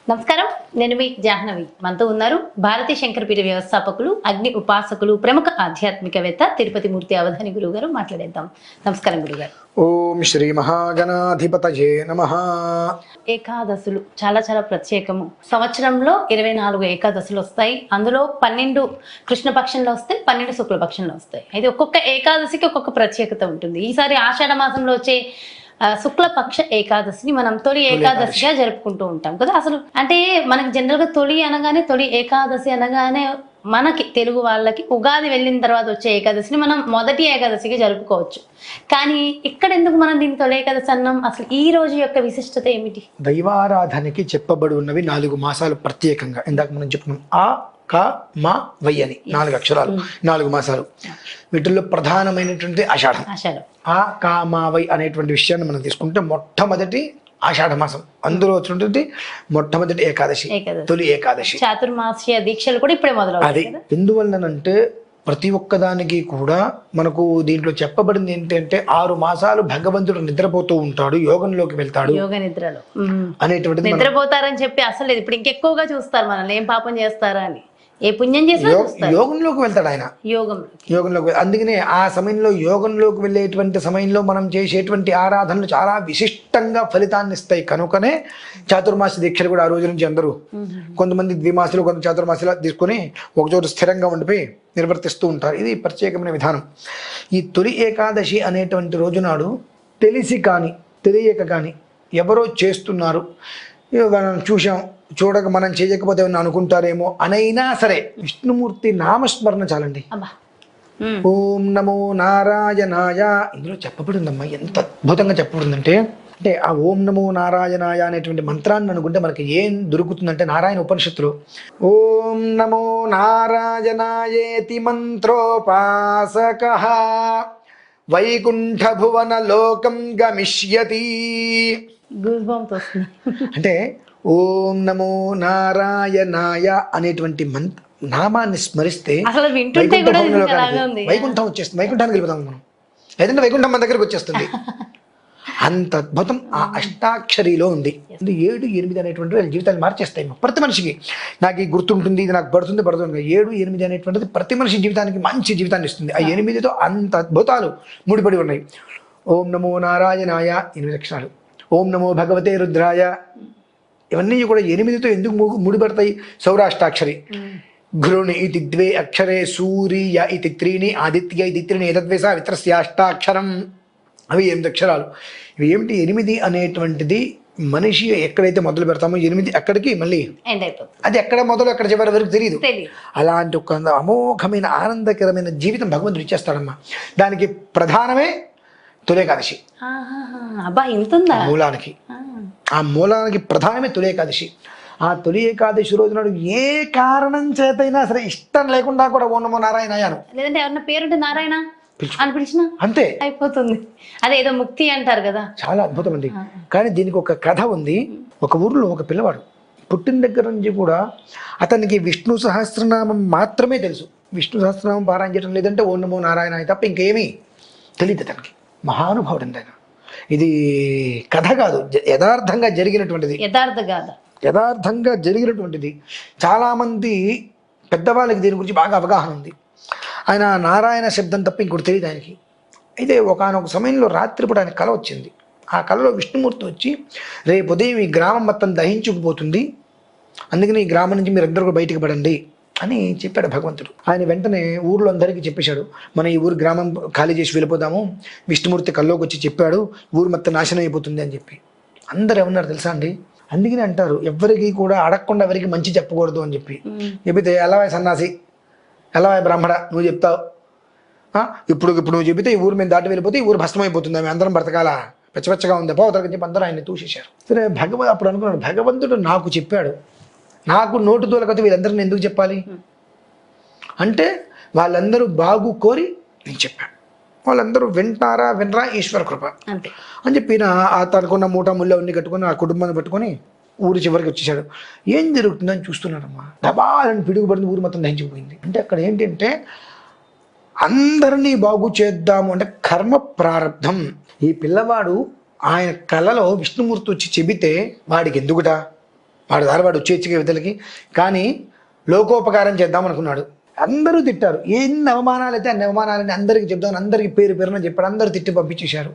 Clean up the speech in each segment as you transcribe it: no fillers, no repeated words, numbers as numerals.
నమస్కారం, నేను మీ జాహ్నవి. మనతో ఉన్నారు భారతీ శంకరపీఠ వ్యవస్థాపకులు, అగ్ని ఉపాసకులు, ప్రముఖ ఆధ్యాత్మికవేత్త తిరుపతి మూర్తి అవధాని గురువు గారు. మాట్లాడేద్దాం. నమస్కారం గురుగారు. ఓం శ్రీ మహాగణాధిపతయే నమః. ఏకాదశులు చాలా చాలా ప్రత్యేకము. సంవత్సరంలో 24 ఏకాదశులు వస్తాయి. అందులో 12 కృష్ణపక్షంలో వస్తాయి, 12 శుక్లపక్షంలో వస్తాయి. అయితే ఒక్కొక్క ఏకాదశికి ఒక్కొక్క ప్రత్యేకత ఉంటుంది. ఈసారి ఆషాఢ మాసంలో వచ్చే శుక్లపక్ష ఏకాదశిని మనం తొలి ఏకాదశిగా జరుపుకుంటూ ఉంటాం కదా. అసలు అంటే మనకి జనరల్ గా తొలి ఏకాదశి అనగానే మనకి తెలుగు వాళ్ళకి ఉగాది వెళ్ళిన తర్వాత వచ్చే ఏకాదశిని మనం మొదటి ఏకాదశిగా జరుపుకోవచ్చు. కానీ ఇక్కడ ఎందుకు మనం దీన్ని తొలి ఏకాదశి అన్నాం? అసలు ఈ రోజు యొక్క విశిష్టత ఏమిటి? దైవారాధనకి చెప్పబడి ఉన్నవి 4 మాసాలు ప్రత్యేకంగా. ఇందాక మనం చెప్పుకున్నాం ఆ క మ వై అని 4 అక్షరాలు, 4 మాసాలు. వీటిల్లో ప్రధానమైనటువంటి ఆషాఢం. ఆ క మ వై అనేటువంటి విషయాన్ని మనం తీసుకుంటే మొట్టమొదటి ఆషాఢ మాసం, అందులో వచ్చినటువంటి మొట్టమొదటి ఏకాదశి, తొలి ఏకాదశి. చాతుర్మాస్య దీక్షలు కూడా ఇప్పుడే మొదలవుతాయి. అది ఎందువల్లనంటే ప్రతి ఒక్కదానికి కూడా మనకు దీంట్లో చెప్పబడింది ఏంటంటే 6 మాసాలు భగవంతుడు నిద్రపోతూ ఉంటాడు, యోగంలోకి వెళ్తాడు. యోగ నిద్రలో అనేటువంటిది నిద్రపోతారని చెప్పి అసలు లేదు. ఇప్పుడు ఇంకెక్కువగా చూస్తారు మనల్ని, ఏం పాపం చేస్తారా అని. ఏ పుణ్యం చేసినా యోగంలోకి వెళ్తాడు ఆయన, యోగంలోకి. అందుకనే ఆ సమయంలో యోగంలోకి వెళ్ళేటువంటి సమయంలో మనం చేసేటువంటి ఆరాధనలు చాలా విశిష్టంగా ఫలితాన్ని ఇస్తాయి. కనుకనే చాతుర్మాస దీక్షలు కూడా ఆ రోజు నుంచి అందరూ కొంతమంది ద్విమాసులు, కొంత చాతుర్మాసులు తీసుకొని ఒకచోట స్థిరంగా ఉండిపోయి నిర్వర్తిస్తూ ఉంటారు. ఇది ప్రత్యేకమైన విధానం. ఈ తొలి ఏకాదశి అనేటువంటి రోజునాడు తెలిసి కానీ తెలియక కానీ ఎవరో చేస్తున్నారు, మనం చూసాం, చూడక మనం చేయకపోతే ఏమన్నా అనుకుంటారేమో అనైనా సరే విష్ణుమూర్తి నామస్మరణ చాలండి. ఓం నమో నారాయణాయ ఇందులో చెప్పబడి ఉందమ్మా. ఎంత అద్భుతంగా చెప్పబడిందంటే, అంటే ఆ ఓం నమో నారాయణాయ అనేటువంటి మంత్రాన్ని అనుకుంటే మనకి ఏం దొరుకుతుందంటే, నారాయణ ఉపనిషత్తులో ఓం నమో నారాయణాయేతి మంత్రోపాసకః వైకుంఠ భువన లోకం గమిష్యతి. అంటే ఓం నమో నారాయణాయ అనేటువంటి నామాన్ని స్మరిస్తే వైకుంఠం వచ్చేస్తుంది. వైకుంఠానికి వెళ్ళిపోతాం మనం, లేదంటే వైకుంఠం మన దగ్గరకు వచ్చేస్తుంది. అంత అద్భుతం ఆ అష్టాక్షరిలో ఉంది. 7, 8 అనేటువంటి వాళ్ళ జీవితాన్ని మార్చేస్తాయి. ప్రతి మనిషికి నాకు ఈ గుర్తుంటుంది, ఇది నాకు పడుతుంది 7, 8 అనేటువంటిది ప్రతి మనిషి జీవితానికి మంచి జీవితాన్ని ఇస్తుంది. ఆ 8తో అంత అద్భుతాలు ముడిపడి ఉన్నాయి. ఓం నమో నారాయణాయ 8 అక్షరాలు, ఓం నమో భగవతే రుద్రాయ, ఇవన్నీ కూడా 8తో ఎందుకు ముడిపడతాయి? సౌరాష్టాక్షరి. ఘృణి ఇది 2 అక్షరే, సూర్య ఇది 3, ఆదిత్య ఇది 3, ఏతద్వేస విత్రస్యాష్టాక్షరం. అవి 8 అక్షరాలు. ఇవి ఏమిటి? 8 అనేటువంటిది మనిషి ఎక్కడైతే మొదలు పెడతామో 8 అక్కడికి మళ్ళీ అది ఎక్కడ మొదలు ఎక్కడ చివరి వరకు తెలియదు. అలాంటి ఒక అమోఘమైన ఆనందకరమైన జీవితం భగవంతుడు ఇచ్చేస్తాడమ్మా. దానికి ప్రధానమే తొలి ఏకాదశి. మూలానికి, ఆ మూలానికి ప్రధానమే తొలి ఏకాదశి. ఆ తొలి ఏకాదశి రోజు నాడు ఏ కారణం చేతైనా సరే ఇష్టం లేకుండా కూడా ఓం నమో నారాయణాయను, లేదంటే ఎవరన్నా పేరుంటే నారాయణ అని పిలిచిన అంతే అయిపోతుంది. అదేదో ముక్తి అంటారు కదా. చాలా అద్భుతం అండి. కానీ దీనికి ఒక కథ ఉంది. ఒక ఊర్లో ఒక పిల్లవాడు పుట్టిన దగ్గర నుంచి కూడా అతనికి విష్ణు సహస్రనామం మాత్రమే తెలుసు. విష్ణు సహస్రనామం పారాయణ చేయడం, లేదంటే ఓం నమో నారాయణ తప్ప ఇంకేమీ తెలియదు అతనికి. మహానుభావుడు ఆయన. ఇది కథ కాదు, యథార్థంగా జరిగినటువంటిది. యథార్థంగా జరిగినటువంటిది. చాలామంది పెద్దవాళ్ళకి దీని గురించి బాగా అవగాహన ఉంది. ఆయన నారాయణ శబ్దం తప్ప ఇంకోటి తెలియదు ఆయనకి. అయితే ఒకానొక సమయంలో రాత్రిపూట ఆయన కల వచ్చింది. ఆ కలలో విష్ణుమూర్తి వచ్చి, రేపు ఉదయం ఈ గ్రామం మొత్తం దహించుకుపోతుంది, అందుకని ఈ గ్రామం నుంచి మీరు అందరూ బయటికి పడండి అని చెప్పాడు భగవంతుడు. ఆయన వెంటనే ఊర్లో అందరికీ చెప్పేశాడు, మన ఈ ఊరు గ్రామం ఖాళీ చేసి వెళ్ళిపోదాము, విష్ణుమూర్తి కల్లోకి వచ్చి చెప్పాడు, ఊరు మొత్తం నాశనం అయిపోతుంది అని చెప్పి. అందరు ఏమన్నారు తెలుసా అండి? అందుకని అంటారు, ఎవరికి కూడా అడగకుండా ఎవరికి మంచి చెప్పకూడదు అని చెప్పి. చెబితే ఎలవాయి సన్నాసి, ఎలవాయి బ్రాహ్మణ, నువ్వు చెప్తావు, ఇప్పుడు నువ్వు చెబితే ఈ ఊరు మీద దాటి వెళ్ళిపోతే ఈ ఊరు భస్మైపోతుంది, మేము అందరం బ్రతకాలా, పెచ్చపెచ్చగా ఉంది పోతరని చెప్పి అందరూ ఆయన్ని తూసేశారు. సరే అప్పుడు అనుకున్నాడు, భగవంతుడు నాకు చెప్పాడు, నాకు నోటు తోలకత వీళ్ళందరిని ఎందుకు చెప్పాలి అంటే, వాళ్ళందరూ బాగు కోరి నేను చెప్పాను, వాళ్ళందరూ వినరా ఈశ్వర కృప అని చెప్పి తనకున్న మూట ముళ్ళ అన్ని కట్టుకొని ఆ కుటుంబాన్ని పట్టుకొని ఊరి చివరికి వచ్చేసాడు. ఏం జరుగుతుందని చూస్తున్నాడమ్మా. దబాలని పిడుగుపడింది, ఊరు మొత్తం దహించిపోయింది. అంటే అక్కడ ఏంటంటే అందరినీ బాగు చేద్దాము అంటే కర్మ ప్రారంధం. ఈ పిల్లవాడు ఆయన కళలో విష్ణుమూర్తి వచ్చి చెబితే వాడికి ఎందుకుట, వాడు దారి వాడు వచ్చేచ్చుగా విధులకి. కానీ లోకోపకారం చేద్దాం అనుకున్నాడు. అందరూ తిట్టారు. ఎన్ని అవమానాలు అయితే అన్ని అవమానాలని అందరికీ చెప్దామని అందరికీ పేరు పేరున చెప్పాడు. అందరూ తిట్టి పంపించేశారు.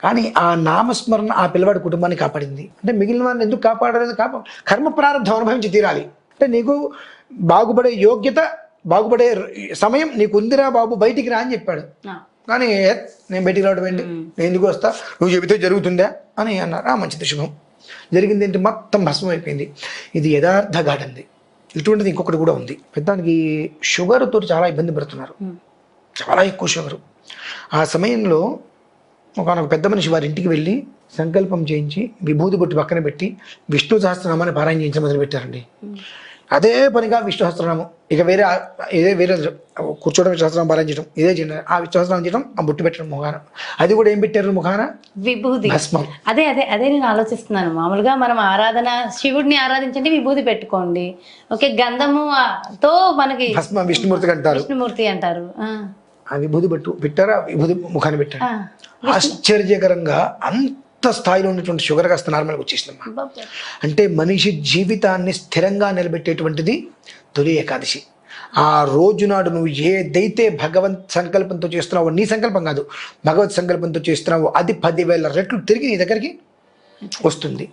కానీ ఆ నామస్మరణ ఆ పిల్లవాడి కుటుంబాన్ని కాపాడింది. అంటే మిగిలిన వారిని ఎందుకు కాపాడలేదు? కర్మ ప్రారంభం అనుభవించి తీరాలి. అంటే నీకు బాగుపడే యోగ్యత, బాగుపడే సమయం నీకు ఉందిరా బాబు, బయటికి రా అని చెప్పాడు. కానీ నేను బయటికి రావడం ఏంటి, నేను ఎందుకు వస్తా, నువ్వు చెబితే జరుగుతుందా అని అన్నారు. మంచిది, శుభం. జరిగింది ఏంటి, మొత్తం భస్మం అయిపోయింది. ఇది యథార్థ గాఢంది. ఇటువంటిది ఇంకొకటి కూడా ఉంది. పెద్దానికి షుగర్తో చాలా ఇబ్బంది పడుతున్నారు, చాలా ఎక్కువ షుగరు. ఆ సమయంలో ఒక పెద్ద మనిషి వారి ఇంటికి వెళ్ళి సంకల్పం చేయించి విభూతి బొట్టు పక్కన పెట్టి విష్ణు సహస్రనామాన్ని పారాయణ చేయించడం మొదలుపెట్టారండి. అదే పనిగా విష్ణు సహస్రనామం, ఇక వేరే కూర్చోవడం సహస్రనామం పారాయణ చేయడం, ఇదే చేయండి. ఆ విష్ణు సహస్రనామం చేయడం, ఆ బొట్టు పెట్టడం ముఖాన. అది కూడా ఏం పెట్టారు ముఖాన? విభూతి, భస్మం. అదే నేను ఆలోచిస్తున్నాను. మామూలుగా మనం ఆరాధన, శివుడిని ఆరాధించండి విభూతి పెట్టుకోండి, ఓకే, గంధము తో మనకి భస్మం విష్ణుమూర్తి అంటారు, విష్ణుమూర్తి అంటారు. ఆ విభూతి బట్టు పెట్టారు, ఆ విభూతి ముఖాన్ని పెట్టారు. ఆశ్చర్యకరంగా అంత స్థాయిలో ఉన్నటువంటి షుగర్ కాస్త నార్మల్గా వచ్చేసిందమ్మా. అంటే మనిషి జీవితాన్ని స్థిరంగా నిలబెట్టేటువంటిది తొలి ఏకాదశి. ఆ రోజు నాడు నువ్వు ఏదైతే భగవంత్ సంకల్పంతో చేస్తున్నావో, నీ సంకల్పం కాదు, భగవత్ సంకల్పంతో చేస్తున్నావో, అది 10,000 రెట్లు తిరిగి నీ దగ్గరికి వస్తుంది.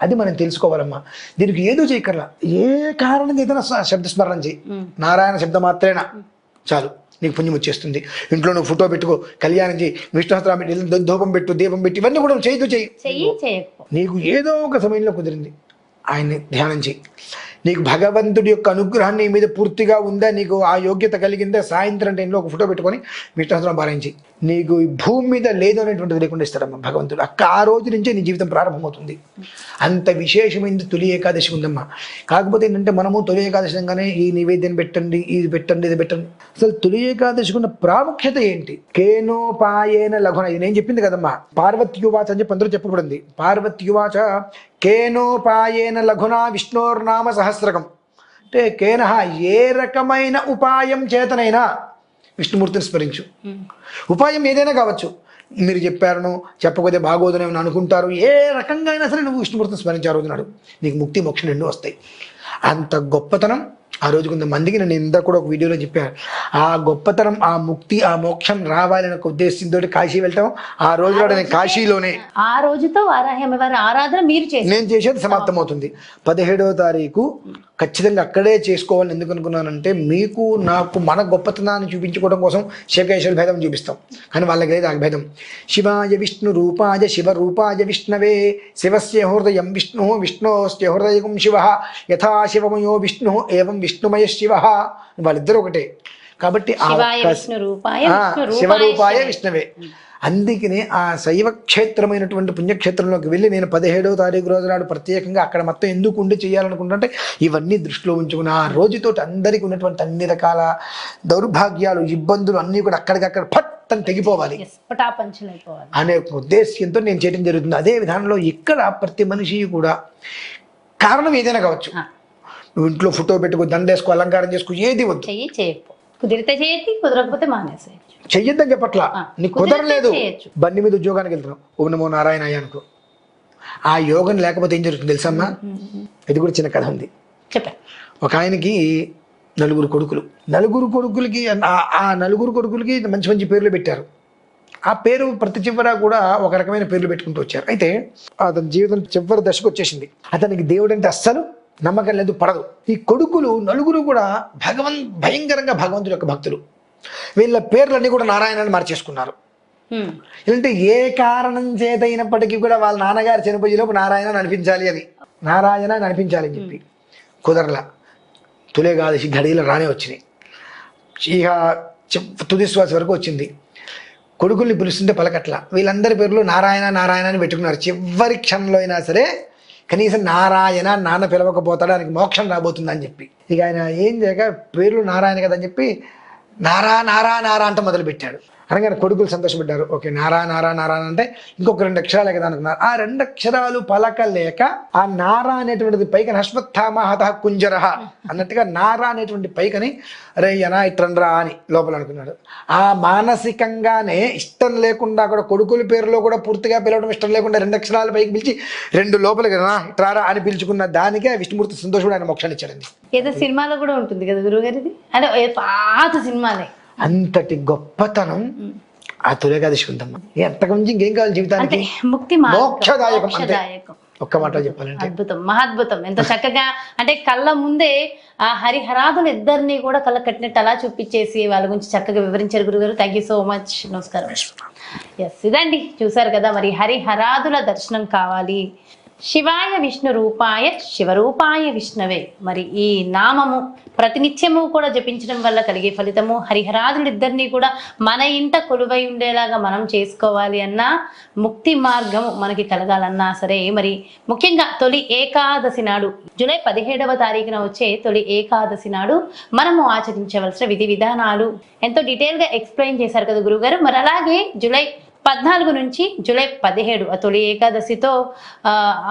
అది మనం తెలుసుకోవాలమ్మా. దీనికి ఏదో చేయకర్లా, ఏ కారణం ఏదైనా శబ్దస్మరణ చేయి, నారాయణ శబ్దం మాత్రేనా చాలు, నీకు పుణ్యం వచ్చేస్తుంది. ఇంట్లో నువ్వు ఫోటో పెట్టుకో, కళ్యాణం చేయి, విష్ణుసహస్రనామం పెట్టి, ధూపం పెట్టు, దీపం పెట్టి, ఇవన్నీ కూడా చెయ్యి. నీకు ఏదో ఒక సమయంలో కుదిరింది ఆయన్ని ధ్యానం చేయి. నీకు భగవంతుడి యొక్క అనుగ్రహం నీ మీద పూర్తిగా ఉందా, నీకు ఆ యోగ్యత కలిగిందా, సాయంత్రం టైంలో ఒక ఫోటో పెట్టుకొని విష్ణుసహస్రనామం పారాయించి, నీకు ఈ భూమి మీద లేదు అనేటువంటిది లేకుండా ఇస్తాడమ్మా భగవంతుడు. ఆ రోజు నుంచే నీ జీవితం ప్రారంభమవుతుంది. అంత విశేషమైనది తొలి ఏకాదశి ఉందమ్మా. కాకపోతే ఏంటంటే మనము తొలి ఏకాదశి అనగానే ఈ నివేద్యం పెట్టండి, ఇది పెట్టండి, ఇది పెట్టండి. అసలు తొలి ఏకాదశికి ఉన్న ప్రాముఖ్యత ఏంటి? కేనోపాయేన లఘున, ఇది నేను చెప్పింది కదమ్మా. పార్వత్యువాచ అని చెప్పి అందరూ చెప్పబడింది. పార్వత్యువాచ కేనోపాయేన లఘున విష్ణోర్నామ సహస్రకం. అంటే కేన, ఏ రకమైన ఉపాయం చేతనైనా విష్ణుమూర్తిని స్మరించు. ఉపాయం ఏదైనా కావచ్చు, మీరు చెప్పారను చెప్పకపోతే బాగోదనేమని అనుకుంటారు, ఏ రకంగా అయినా సరే నువ్వు విష్ణుమూర్తిని స్మరించే రోజునాడు నీకు ముక్తి మోక్షం రెండు వస్తాయి. అంత గొప్పతనం ఆ రోజు కొంతమందికి నేను ఇందాక కూడా ఒక వీడియోలో చెప్పాను. ఆ గొప్పతనం, ఆ ముక్తి, ఆ మోక్షం రావాలని ఒక ఉద్దేశంతో కాశీ వెళ్తాం. ఆ రోజు నేను కాశీలోనే, ఆ రోజుతో వారాహి అమ్మవారి ఆరాధన మీరు నేను చేసేది సమాప్తమవుతుంది. 17వ తారీఖు ఖచ్చితంగా అక్కడే చేసుకోవాలని ఎందుకు అనుకున్నానంటే, మీకు నాకు మన గొప్పతనాన్ని చూపించుకోవడం కోసం శేకేశ్వర భేదం చూపిస్తాం, కానీ వాళ్ళకి లేదు ఆ భేదం. శివాయ విష్ణు రూపాయ శివరూపాయ విష్ణవే, శివస్య హృదయం విష్ణు, విష్ణోస్య హృదయం శివ, యథా శివమయో విష్ణు ఏవం విష్ణుమయ శివ. వాళ్ళిద్దరు ఒకటే కాబట్టి శివరూపాయ విష్ణవే. అందుకనే ఆ శైవ క్షేత్రమైనటువంటి పుణ్యక్షేత్రంలోకి వెళ్ళి నేను 17వ తారీఖు రోజు నాడు ప్రత్యేకంగా అక్కడ మొత్తం ఎందుకు ఉండి చేయాలనుకుంటుంటే, ఇవన్నీ దృష్టిలో ఉంచుకుని ఆ రోజుతో అందరికీ ఉన్నటువంటి అన్ని రకాల దౌర్భాగ్యాలు, ఇబ్బందులు అన్నీ కూడా అక్కడికక్కడ పట్టని తెగిపోవాలి అనే ఉద్దేశ్యంతో నేను చేయడం జరుగుతుంది. అదే విధానంలో ఇక్కడ ప్రతి మనిషి కూడా కారణం ఏదైనా కావచ్చు, నువ్వు ఇంట్లో ఫోటో పెట్టుకో, దండేసుకో, అలంకారం చేసుకో, ఏది వద్దు, కుదిరితే చేయొద్దు, కుదరకపోతే మానేసే. చెయ్యొద్దని చెప్పట్లా, నీకు కుదరలేదు, బండి మీద ఉద్యోగానికి వెళ్తున్నావు, ఓం నమో నారాయణ అనుకో, ఆ యోగం లేకపోతే ఏం జరుగుతుంది తెలుసమ్మా? ఇది కూడా చిన్న కథ ఉంది. ఒక ఆయనకి 4 కొడుకులు. 4 కొడుకులకి ఆ 4 కొడుకులకి మంచి మంచి పేర్లు పెట్టారు. ఆ పేరు ప్రతి చివర కూడా ఒక రకమైన పేర్లు పెట్టుకుంటూ వచ్చారు. అయితే అతని జీవితం చివరి దశకు వచ్చేసింది. అతనికి దేవుడు అంటే అస్సలు నమ్మకం లేదు, పడదు. ఈ కొడుకులు 4 కూడా భయంకరంగా భగవంతుడి యొక్క భక్తులు. వీళ్ళ పేర్లన్నీ కూడా నారాయణని మార్చేసుకున్నారు. అంటే ఏ కారణం చేతైనప్పటికీ కూడా వాళ్ళ నాన్నగారు చనిపోయేలోపు నారాయణ అనిపించాలి, అది నారాయణ అని అనిపించాలి అని చెప్పి కుదరలా. తొలి ఏకాదశి ఘడియలు రానే వచ్చినాయి. ఇక తుది శ్వాస వరకు వచ్చింది. కొడుకుల్ని పిలుస్తుంటే పలకట్ల. వీళ్ళందరి పేర్లు నారాయణ నారాయణ అని పెట్టుకున్నారు. చివరి క్షణంలో అయినా సరే కనీసం నారాయణ, నాన్న పిలవకపోతాడు, ఆయనకి మోక్షం రాబోతుంది అని చెప్పి ఇక ఆయన ఏం చేయక పేర్లు నారాయణ కదా అని చెప్పి నారా నారా నారా అంట మొదలుపెట్టాడు. అనగానే కొడుకులు సంతోషపడ్డారు. ఓకే నారా నారా నారా అంటే ఇంకొక 2 అక్షరాలే కదా అనుకున్నారు. ఆ 2 అక్షరాలు పలకలేక ఆ నారా అనేటువంటిది పైకని అశ్వత్థామహత కుంజరహ అన్నట్టుగా నారా అనేటువంటి పైకని అరే యనా ఇట్రన్రా అని లోపల అనుకున్నాడు. ఆ మానసికంగానే ఇష్టం లేకుండా కూడా కొడుకుల పేరులో కూడా పూర్తిగా పిలవడం ఇష్టం లేకుండా 2 అక్షరాల పైకి పిలిచి 2 లోపలికి ఇట్రారా అని పిలుచుకున్న దానికే విష్ణుమూర్తి సంతోషుడు ఆయన మోక్షాన్ని ఇచ్చాడండి. ఏదో సినిమాలో కూడా ఉంటుంది కదా గురువుగారిది, అంటే పాత సినిమాలే. అంతటి గొప్పతనం ఆ తొలిగాదశి ఉందమ్మా. ఎంతకు మించి ఇంకేం కావాలి జీవితానికి? ముక్తి మోక్షదాయకం అంతే. మోక్షదాయకం. ఒక్క మాట చెప్పాలంటే అద్భుతం, మహాద్భుతం. ఎంతో చక్కగా అంటే కళ్ళ ముందే ఆ హరిహరాదులు ఇద్దరిని కూడా కళ్ళ కట్టినట్టు అలా చూపించేసి వాళ్ళ గురించి చక్కగా వివరించారు గురుగారు. Thank you so much. నమస్కారం. ఎస్, ఇదండి చూసారు కదా, మరి హరిహరాదుల దర్శనం కావాలి, శివాయ విష్ణు రూపాయ శివరూపాయ విష్ణవే. మరి ఈ నామము ప్రతినిత్యము కూడా జపించడం వల్ల కలిగే ఫలితము, హరిహరాదులిద్దరినీ కూడా మన ఇంట కొలువై ఉండేలాగా మనం చేసుకోవాలి అన్నా, ముక్తి మార్గము మనకి కలగాలన్నా సరే, మరి ముఖ్యంగా తొలి ఏకాదశి నాడు జూలై 17వ తారీఖున వచ్చే తొలి ఏకాదశి నాడు మనము ఆచరించవలసిన విధి విధానాలు ఎంతో డీటెయిల్గా ఎక్స్ప్లెయిన్ చేశారు కదా గురువుగారు. మరి అలాగే జూలై 14 నుంచి జూలై 17 ఆ తొలి ఏకాదశితో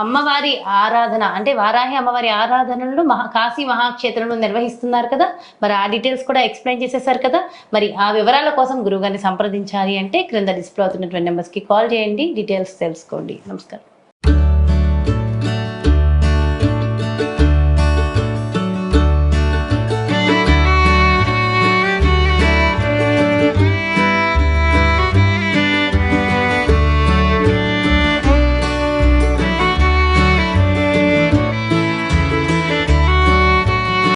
అమ్మవారి ఆరాధన అంటే వారాహి అమ్మవారి ఆరాధనలు కాశీ మహాక్షేత్రంలో నిర్వహిస్తున్నారు కదా. మరి ఆ డీటెయిల్స్ కూడా ఎక్స్ప్లెయిన్ చేసేసారు కదా. మరి ఆ వివరాల కోసం గురువుగారిని సంప్రదించాలి అంటే క్రింద డిస్ప్లే అవుతున్నటువంటి నెంబర్స్కి కాల్ చేయండి, డీటెయిల్స్ తెలుసుకోండి. నమస్కారం.